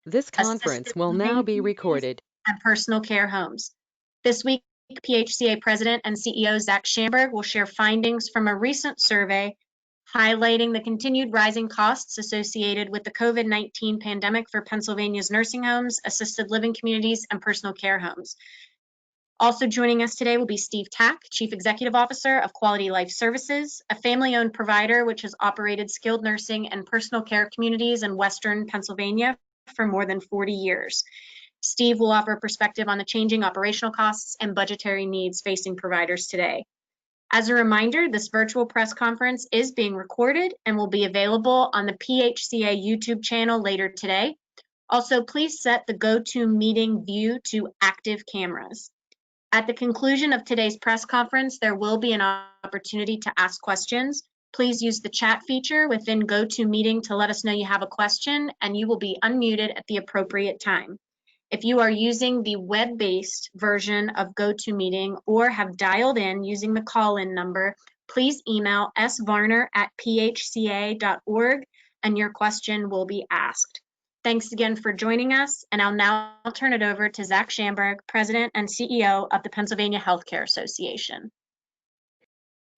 This conference assisted will now living be communities, recorded. and personal care homes. This week, PHCA President and CEO Tack will share findings from a recent survey highlighting the continued rising costs associated with the COVID-19 pandemic for Pennsylvania's nursing homes, assisted living communities, and personal care homes. Also joining us today will be Steve Tack, Chief Executive Officer of Quality Life Services, a family-owned provider which has operated skilled nursing and personal care communities in Western Pennsylvania for more than 40 years. Steve will offer a perspective on the changing operational costs and budgetary needs facing providers today. As a reminder, this virtual press conference is being recorded and will be available on the PHCA YouTube channel later today. Also, please set the GoToMeeting view to active cameras. At the conclusion of today's press conference, there will be an opportunity to ask questions. Please use the chat feature within GoToMeeting to let us know you have a question, and you will be unmuted at the appropriate time. If you are using the web-based version of GoToMeeting or have dialed in using the call-in number, please email svarner@phca.org and your question will be asked. Thanks again for joining us, and I'll now turn it over to Tack Shamberg, President and CEO of the Pennsylvania Healthcare Association.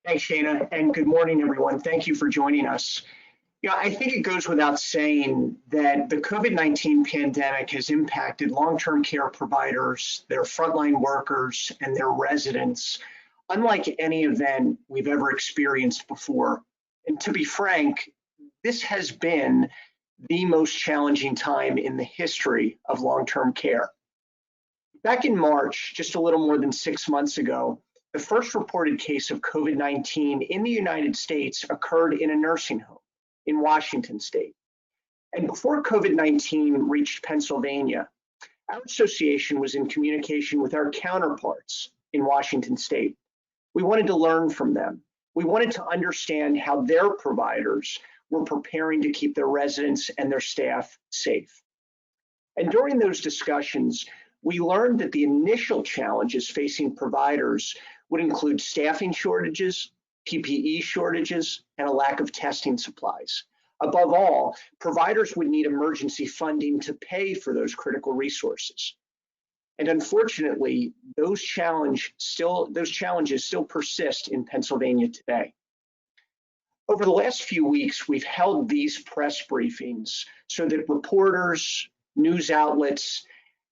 Thanks, Shana, and good morning, everyone. Thank you for joining us. I think it goes without saying that the COVID-19 pandemic has impacted long-term care providers, their frontline workers, and their residents unlike any event we've ever experienced before. And to be frank, this has been the most challenging time in the history of long-term care. Back in March, just a little more than 6 months ago, the first reported case of COVID-19 in the United States occurred in a nursing home in Washington state. And before COVID-19 reached Pennsylvania, our association was in communication with our counterparts in Washington state. We wanted to learn from them. We wanted to understand how their providers were preparing to keep their residents and their staff safe. And during those discussions, we learned that the initial challenges facing providers would include staffing shortages, PPE shortages, and a lack of testing supplies. Above all, providers would need emergency funding to pay for those critical resources. And unfortunately, those challenges still persist in Pennsylvania today. Over the last few weeks, we've held these press briefings so that reporters, news outlets,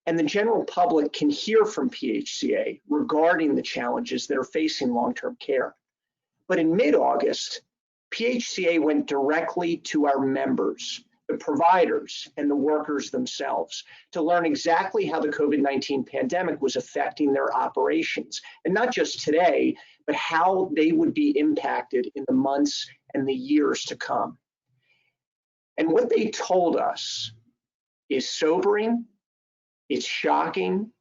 and the general public can hear from PHCA regarding the challenges that are facing long-term care. But in mid-August, PHCA went directly to our members, the providers and the workers themselves, to learn exactly how the COVID-19 pandemic was affecting their operations, and not just today, but how they would be impacted in the months and the years to come. And what they told us is sobering, it's shocking,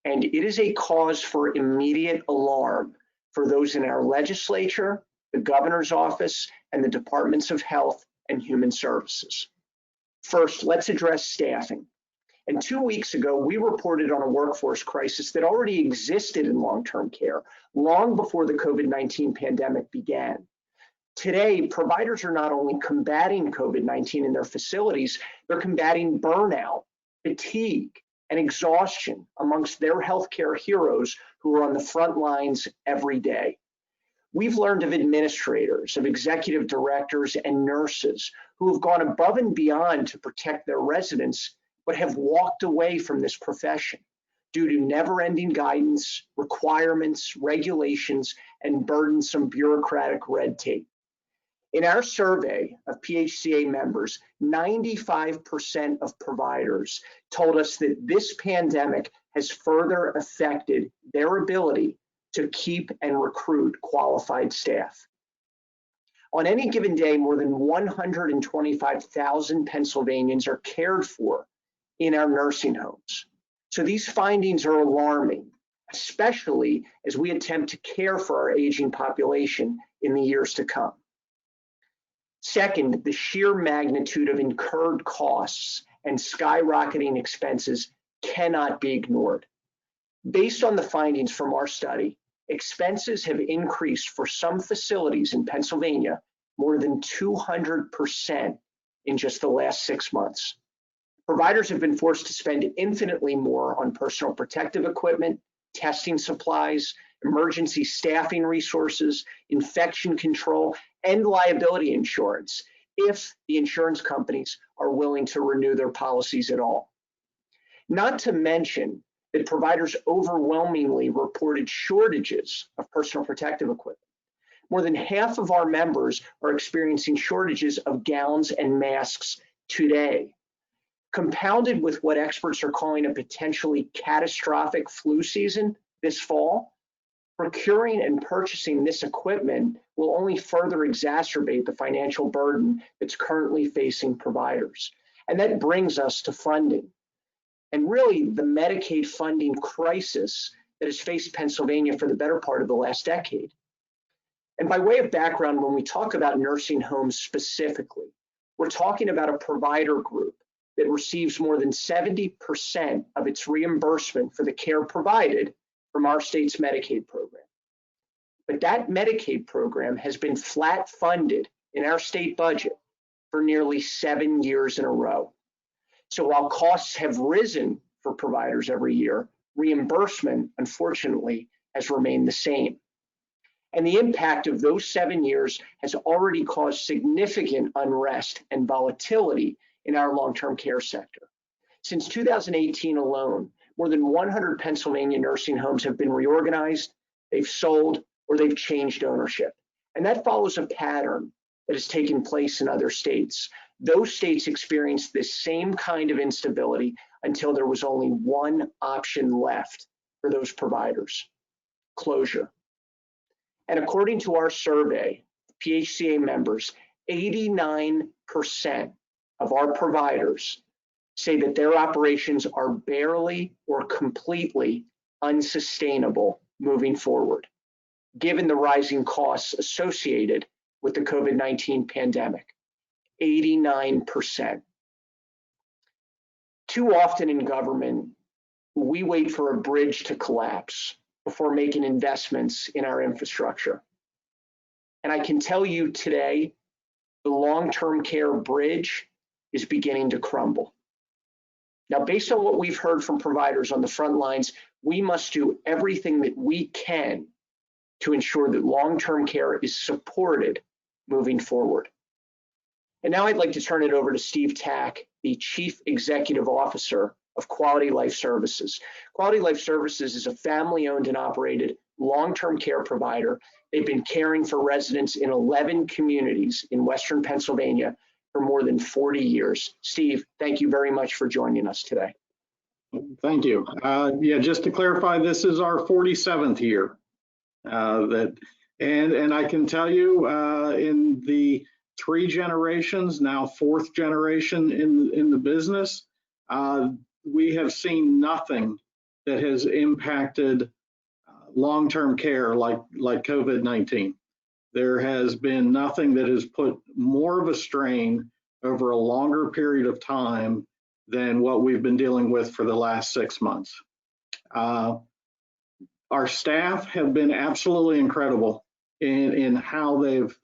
and it is a cause for immediate alarm for those in our legislature, the governor's office, and the departments of health and human services. First, let's address staffing. And 2 weeks ago, we reported on a workforce crisis that already existed in long-term care long before the COVID-19 pandemic began. Today, providers are not only combating COVID-19 in their facilities, they're combating burnout, fatigue, and exhaustion amongst their healthcare heroes who are on the front lines every day. We've learned of administrators, of executive directors, and nurses who have gone above and beyond to protect their residents, but have walked away from this profession due to never-ending guidance, requirements, regulations, and burdensome bureaucratic red tape. In our survey of PHCA members, 95% of providers told us that this pandemic has further affected their ability to keep and recruit qualified staff. On any given day, more than 125,000 Pennsylvanians are cared for in our nursing homes. So these findings are alarming, especially as we attempt to care for our aging population in the years to come. Second, the sheer magnitude of incurred costs and skyrocketing expenses cannot be ignored. Based on the findings from our study, expenses have increased for some facilities in Pennsylvania more than 200% in just the last 6 months. Providers have been forced to spend infinitely more on personal protective equipment, testing supplies, emergency staffing resources, infection control, and liability insurance if the insurance companies are willing to renew their policies at all. Not to mention that providers overwhelmingly reported shortages of personal protective equipment. More than half of our members are experiencing shortages of gowns and masks today. Compounded with what experts are calling a potentially catastrophic flu season this fall, procuring and purchasing this equipment will only further exacerbate the financial burden that's currently facing providers. And that brings us to funding, and really the Medicaid funding crisis that has faced Pennsylvania for the better part of the last decade. And by way of background, when we talk about nursing homes specifically, we're talking about a provider group that receives more than 70% of its reimbursement for the care provided from our state's Medicaid program. But that Medicaid program has been flat funded in our state budget for nearly 7 years in a row. So while costs have risen for providers every year, reimbursement, unfortunately, has remained the same. And the impact of those 7 years has already caused significant unrest and volatility in our long-term care sector. Since 2018 alone, more than 100 Pennsylvania nursing homes have been reorganized, they've sold, or they've changed ownership. And that follows a pattern that has taken place in other states. Those states experienced this same kind of instability until there was only one option left for those providers: closure. And according to our survey, PHCA members, 89% of our providers say that their operations are barely or completely unsustainable moving forward, given the rising costs associated with the COVID-19 pandemic. 89%. Too often in government, we wait for a bridge to collapse before making investments in our infrastructure. And I can tell you today, the long-term care bridge is beginning to crumble. Now, based on what we've heard from providers on the front lines, we must do everything that we can to ensure that long-term care is supported moving forward. And now I'd like to turn it over to Steve Tack, the Chief Executive Officer of Quality Life Services. Quality Life Services is a family-owned and operated long-term care provider. They've been caring for residents in 11 communities in Western Pennsylvania for more than 40 years. Steve, thank you very much for joining us today. Thank you. Yeah, just to clarify, this is our 47th year. And I can tell you, in the 3 generations, now 4th generation in the business, we have seen nothing that has impacted long-term care like COVID-19. There has been nothing that has put more of a strain over a longer period of time than what we've been dealing with for the last 6 months. Our staff have been absolutely incredible in how they've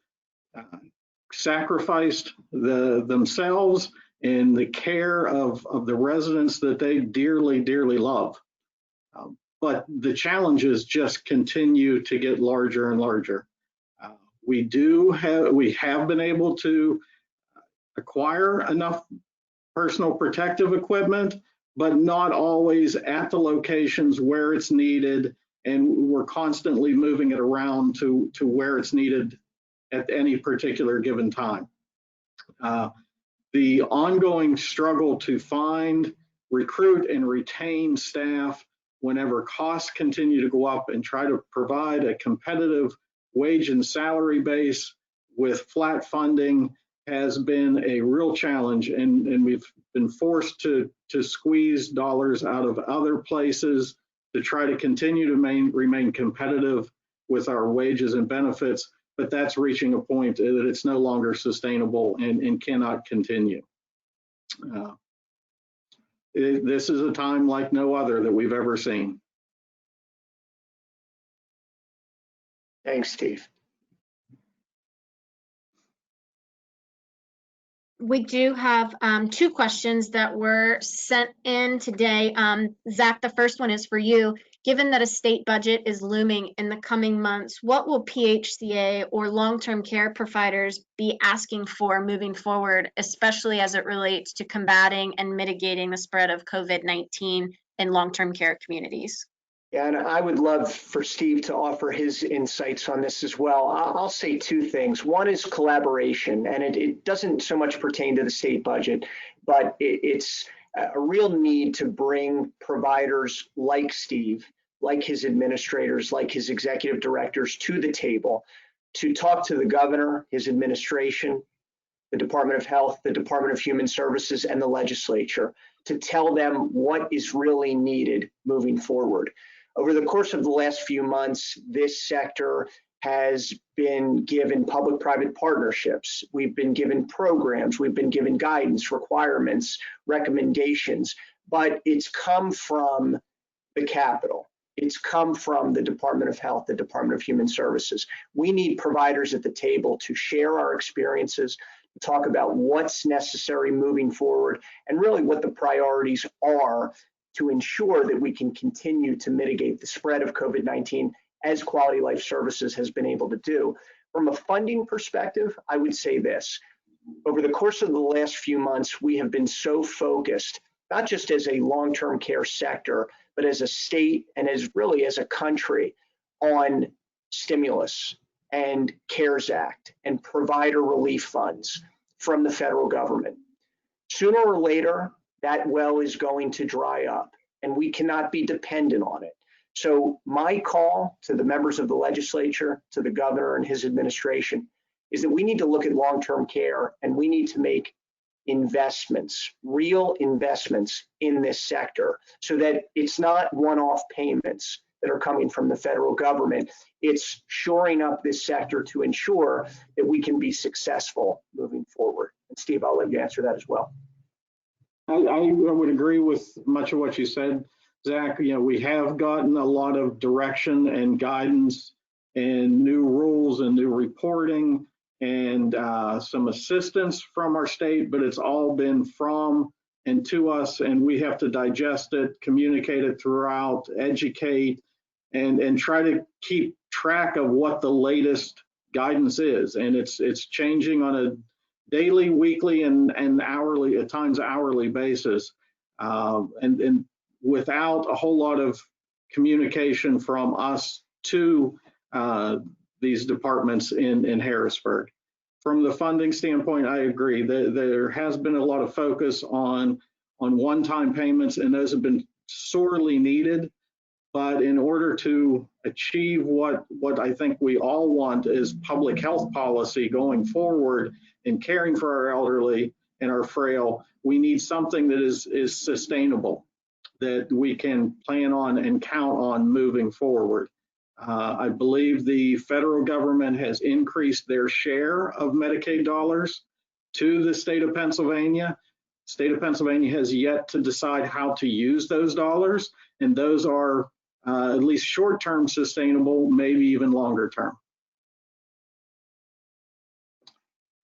sacrificed themselves in the care of the residents that they dearly, dearly love. But the challenges just continue to get larger and larger. We have been able to acquire enough personal protective equipment, but not always at the locations where it's needed, and we're constantly moving it around to where it's needed at any particular given time. The ongoing struggle to find, recruit, and retain staff whenever costs continue to go up and try to provide a competitive wage and salary base with flat funding has been a real challenge, and we've been forced to squeeze dollars out of other places to try to continue to remain competitive with our wages and benefits, but that's reaching a point that it's no longer sustainable and cannot continue. This is a time like no other that we've ever seen. Thanks, Steve. We do have two questions that were sent in today. Zach, the first one is for you. Given that a state budget is looming in the coming months, what will PHCA or long-term care providers be asking for moving forward, especially as it relates to combating and mitigating the spread of COVID-19 in long-term care communities? Yeah, and I would love for Steve to offer his insights on this as well. I'll say two things. One is collaboration, and it doesn't so much pertain to the state budget, but it's a real need to bring providers like Steve, like his administrators, like his executive directors to the table to talk to the governor, his administration, the Department of Health, the Department of Human Services, and the legislature to tell them what is really needed moving forward. Over the course of the last few months, this sector has been given public-private partnerships. We've been given programs, we've been given guidance, requirements, recommendations, but it's come from the Capitol. It's come from the Department of Health, the Department of Human Services. We need providers at the table to share our experiences, to talk about what's necessary moving forward, and really what the priorities are to ensure that we can continue to mitigate the spread of COVID-19 as Quality Life Services has been able to do. From a funding perspective, I would say this. Over the course of the last few months, we have been so focused, not just as a long-term care sector, but as a state and as really as a country, on stimulus and CARES Act and provider relief funds from the federal government. Sooner or later, that well is going to dry up, and we cannot be dependent on it. So my call to the members of the legislature, to the governor and his administration, is that we need to look at long-term care, and we need to make investments, real investments in this sector, so that it's not one-off payments that are coming from the federal government. It's shoring up this sector to ensure that we can be successful moving forward. And Steve, I'll let you answer that as well. I would agree with much of what you said, Zach. You know, we have gotten a lot of direction and guidance and new rules and new reporting and some assistance from our state, but it's all been from and to us, and we have to digest it, communicate it throughout, educate, and try to keep track of what the latest guidance is. And it's changing on a daily, weekly, and hourly, at times hourly basis, and without a whole lot of communication from us to these departments in Harrisburg. From the funding standpoint, I agree that there has been a lot of focus on one-time payments, and those have been sorely needed. But in order to achieve what I think we all want is public health policy going forward in caring for our elderly and our frail, we need something that is sustainable, that we can plan on and count on moving forward. I believe the federal government has increased their share of Medicaid dollars to the state of Pennsylvania. State of Pennsylvania has yet to decide how to use those dollars, and those are at least short-term sustainable, maybe even longer term.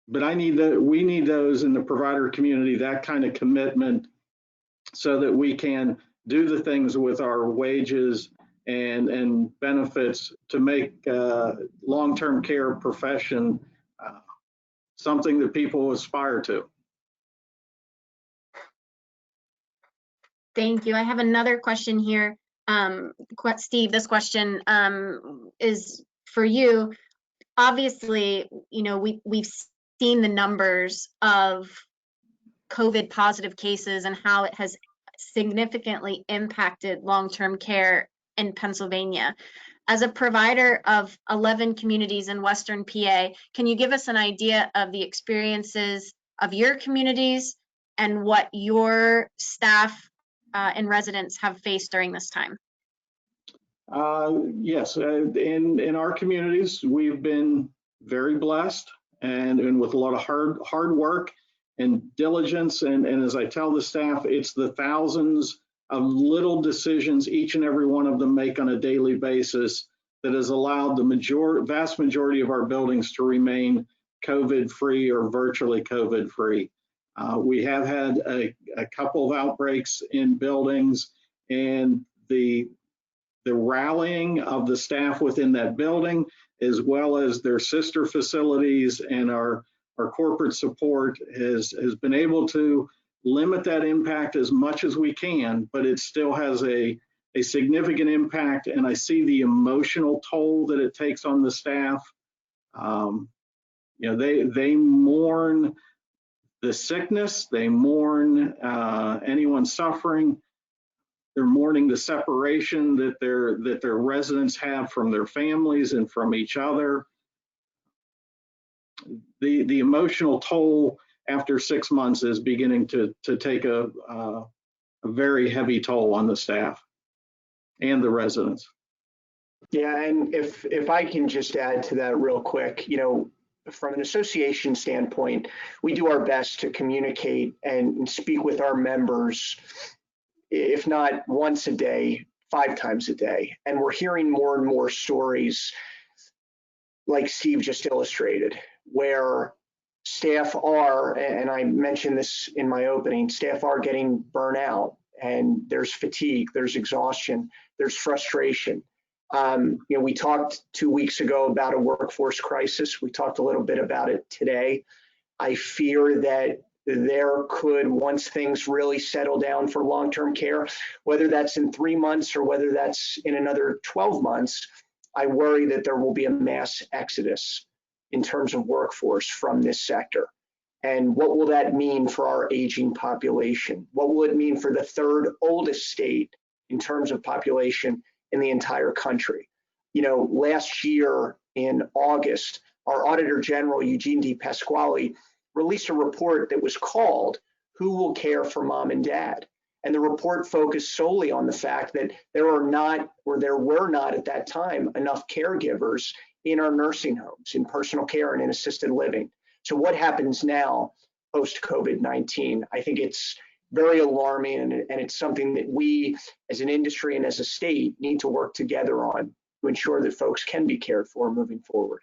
But we need those in the provider community, that kind of commitment, so that we can do the things with our wages and benefits to make long-term care profession something that people aspire to. Thank you. I have another question here. Steve, this question is for you. Obviously, you know, we've seen the numbers of COVID positive cases and how it has significantly impacted long-term care in Pennsylvania. As a provider of 11 communities in Western PA, can you give us an idea of the experiences of your communities and what your staff and residents have faced during this time? Yes, in our communities, we've been very blessed and with a lot of hard work and diligence. And as I tell the staff, it's the thousands of little decisions each and every one of them make on a daily basis that has allowed the vast majority of our buildings to remain COVID-free or virtually COVID-free. We have had a couple of outbreaks in buildings, and the rallying of the staff within that building, as well as their sister facilities and our corporate support has been able to limit that impact as much as we can, but it still has a significant impact, and I see the emotional toll that it takes on the staff. They mourn the sickness, they mourn anyone suffering, they're mourning the separation that their residents have from their families and from each other. The emotional toll after 6 months is beginning to take a very heavy toll on the staff and the residents. Yeah, and if I can just add to that real quick, from an association standpoint, we do our best to communicate and speak with our members, if not once a day, 5 times a day. And we're hearing more and more stories like Steve just illustrated, where staff are, and I mentioned this in my opening, staff are getting burnout, and there's fatigue, there's exhaustion, there's frustration. We talked 2 weeks ago about a workforce crisis. We talked a little bit about it today. I fear that there could, once things really settle down for long-term care, whether that's in 3 months or whether that's in another 12 months, I worry that there will be a mass exodus in terms of workforce from this sector. And what will that mean for our aging population? What will it mean for the 3rd oldest state in terms of population in the entire country? Last year in August, our Auditor General, Eugene D. Pasquale, released a report that was called "Who Will Care for Mom and Dad?" And the report focused solely on the fact that there were not at that time enough caregivers in our nursing homes, in personal care and in assisted living. So what happens now post-COVID-19? I think it's very alarming, and it's something that we as an industry and as a state need to work together on to ensure that folks can be cared for moving forward.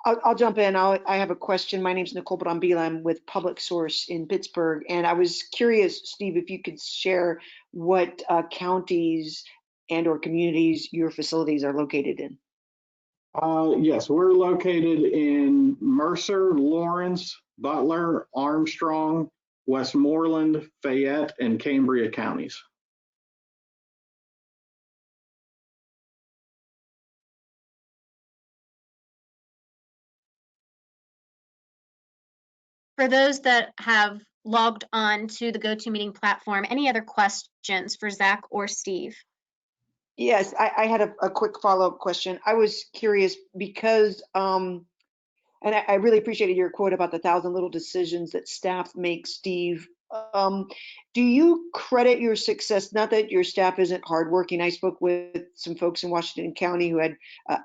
I'll jump in. I have a question. My name is Nicole Brambila. I'm with Public Source in Pittsburgh. And I was curious, Steve, if you could share what counties and or communities your facilities are located in. Yes, we're located in Mercer, Lawrence, Butler, Armstrong, Westmoreland, Fayette, and Cambria counties. For those that have logged on to the GoToMeeting platform, any other questions for Zach or Steve? Yes, I had a quick follow-up question. I was curious because, and I really appreciated your quote about the 1,000 little decisions that staff make, Steve. Do you credit your success, not that your staff isn't hardworking? I spoke with some folks in Washington County who had,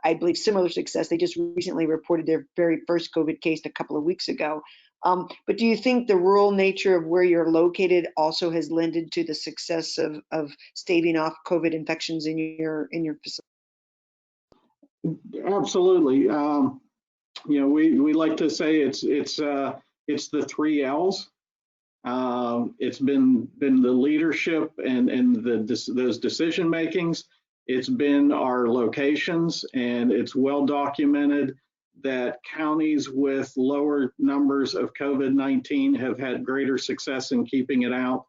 I believe, similar success. They just recently reported their very first COVID case a couple of weeks ago. But do you think the rural nature of where you're located also has lended to the success of staving off COVID infections in your facility? Absolutely. We like to say it's the 3 L's. It's been the leadership and those decision makings. It's been our locations, and it's well documented that counties with lower numbers of COVID-19 have had greater success in keeping it out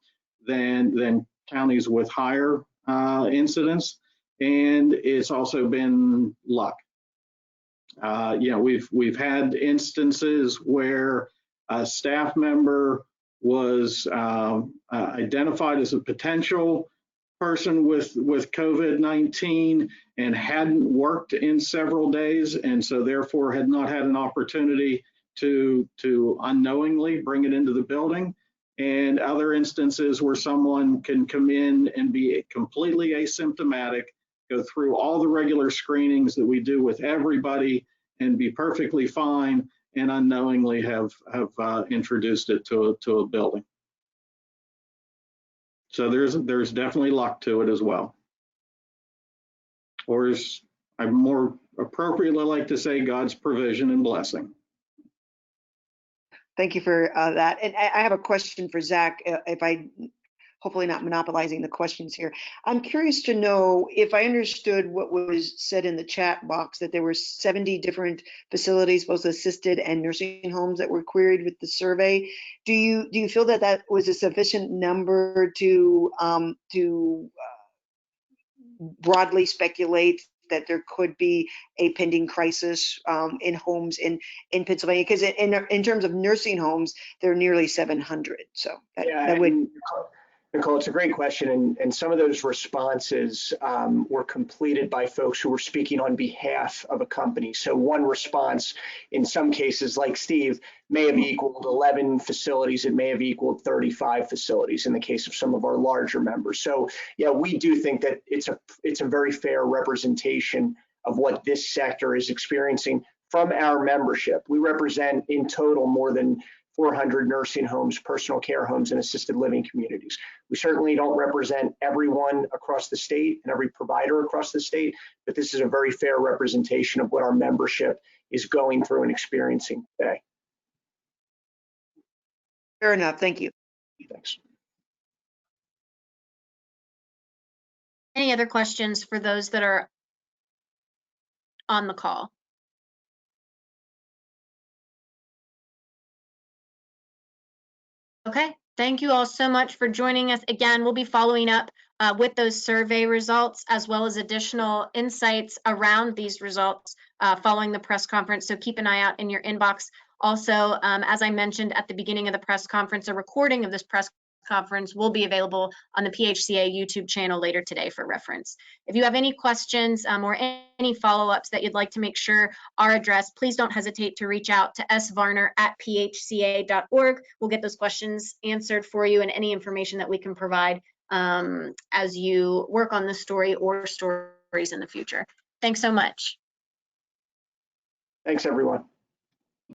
than counties with higher incidence. And it's also been luck. We've had instances where a staff member was identified as a potential person with COVID-19 and hadn't worked in several days, and so therefore had not had an opportunity to unknowingly bring it into the building. And other instances where someone can come in and be completely asymptomatic, go through all the regular screenings that we do with everybody and be perfectly fine, and unknowingly have introduced it to a building. So there's definitely luck to it as well. Or as I more appropriately like to say, God's provision and blessing. Thank you for that. And I have a question for Zach, hopefully not monopolizing the questions here. I'm curious to know if I understood what was said in the chat box, that there were 70 different facilities, both assisted and nursing homes, that were queried with the survey. Do you feel that that was a sufficient number to broadly speculate that there could be a pending crisis in homes in Pennsylvania? Because in terms of nursing homes, there are nearly 700. So that would. Nicole, it's a great question, and some of those responses were completed by folks who were speaking on behalf of a company. So one response, in some cases, like Steve, may have equaled 11 facilities. It may have equaled 35 facilities in the case of some of our larger members. So yeah, we do think that it's a very fair representation of what this sector is experiencing from our membership. We represent in total more than 400 nursing homes, personal care homes, and assisted living communities. We certainly don't represent everyone across the state and every provider across the state, but this is a very fair representation of what our membership is going through and experiencing today. Fair enough. Thank you. Thanks. Any other questions for those that are on the call? Okay, thank you all so much for joining us. Again, we'll be following up with those survey results as well as additional insights around these results following the press conference. So keep an eye out in your inbox. Also, as I mentioned at the beginning of the press conference, a recording of this press conference will be available on the PHCA YouTube channel later today for reference. If you have any questions or any follow-ups that you'd like to make sure are addressed, please don't hesitate to reach out to svarner@phca.org. We'll get those questions answered for you and any information that we can provide as you work on this story or stories in the future. Thanks so much. Thanks, everyone.